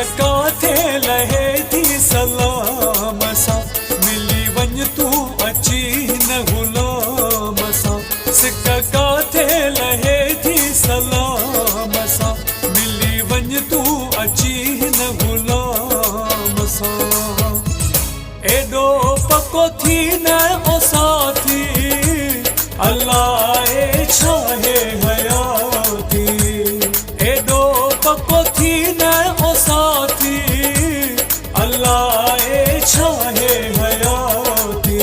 काथे लहे थी सलाम सां मिली वञ तूं अची न गुलाम सां सिक काथे लहे थी सलाम सां मिली वञ तूं अची न गुलाम सां एॾो पको थी न ओ साथी अल्लाह छाहे हयाती एॾो पको थी न ओ साथी अल्लाह छाहे हयाती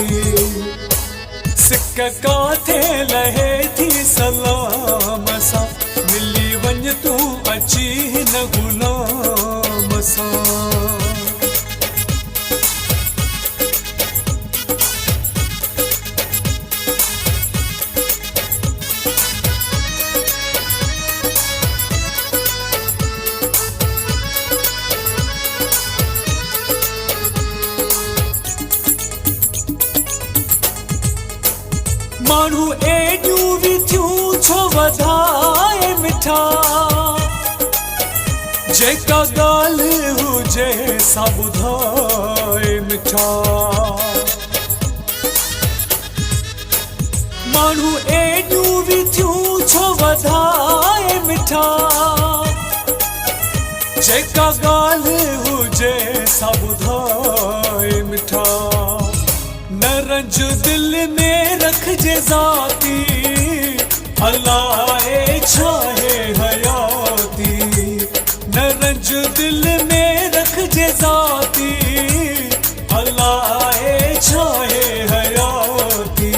सिक काथे लहे थी सलाम सां मिली वञ तूं अची न गुलाम सां माण्हू एॾियूं विधियूं छो वधाए मिठा जेका ॻाल्हि हुजे सा ॿुधाए मिठा माण्हू एॾियूं विधियूं छो वधाए मिठा जेका ॻाल्हि हुजे सा ॿुधाए मिठा न रंज दिल में रखजे ज़ाती अल्लाह छाहे हयाती न रंज दिल में रखजे ज़ाती अल्लाह छाहे हयाती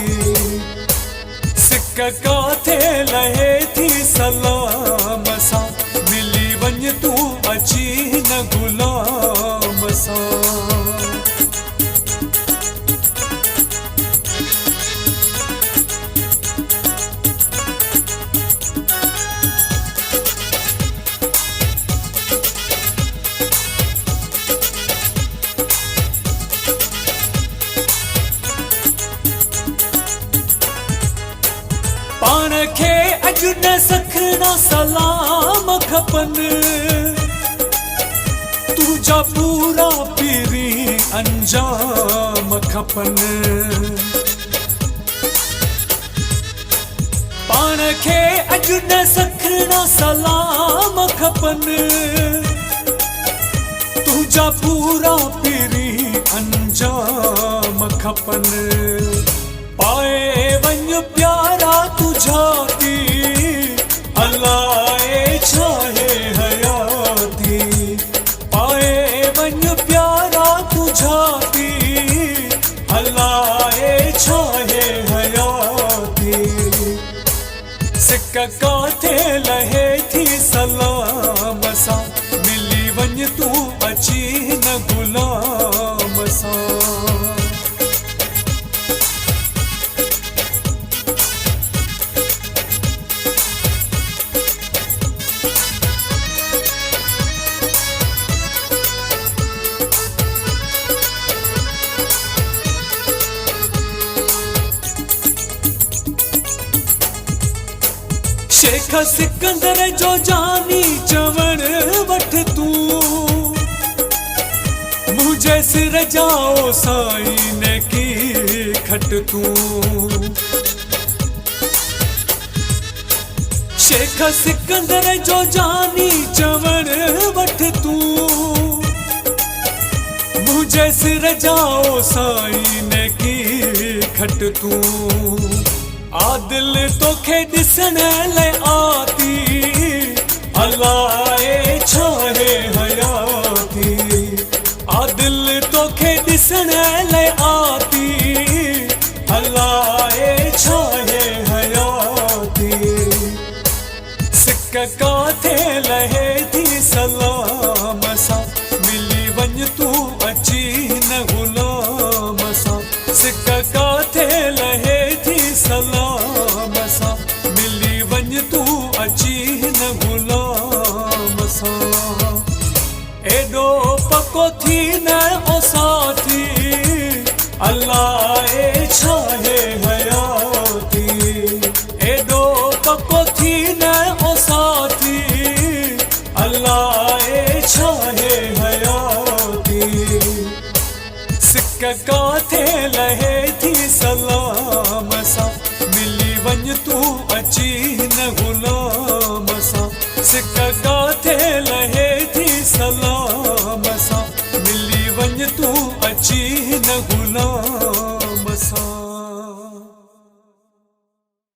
सिक काथे लहे थी सलाम सां मिली वञ तूं अची न गुलाम सां पाण खे अॼु न सखणा सलाम खपनि तुंहिंजा पूरा पीरी अंजाम खपनि पाण खे अॼु न सखणा सलाम खपनि तुंहिंजा पूरा पीरी अंजाम खपनि पाए वञ प्यारा तुझाती अल्लाह छाहे हयाती पाए वञ प्यारा तुझाती अल्लाह छाहे हयाती सिक काथे लहे थी सलाम सां मिली वञ तूं अची न गुलाम सां शेख सिकंदर जो जानी चवण वठ तूं मुझे सिर जाओ साईं ने की खट तूं शेख सिकंदर जो जानी चवण वठ तूं मुझे सिर जाओ साईं ने की खट तूं आदिल तोखे ॾिसण लाइ आती अल्लाह छाहे हयाती आदिल तोखे ॾिसण लाइ आती अल्लाह छाहे हयाती सिक काथे लहे थी सलाम सां मिली वञ तूं अची न गुलाम सां सिक काथे लहे थी सलाम सां मिली वञ तूं अची न गुलाम सिक काथे लहे थी सलाम सां मिली वञ तूं अची हिन गुलाम सां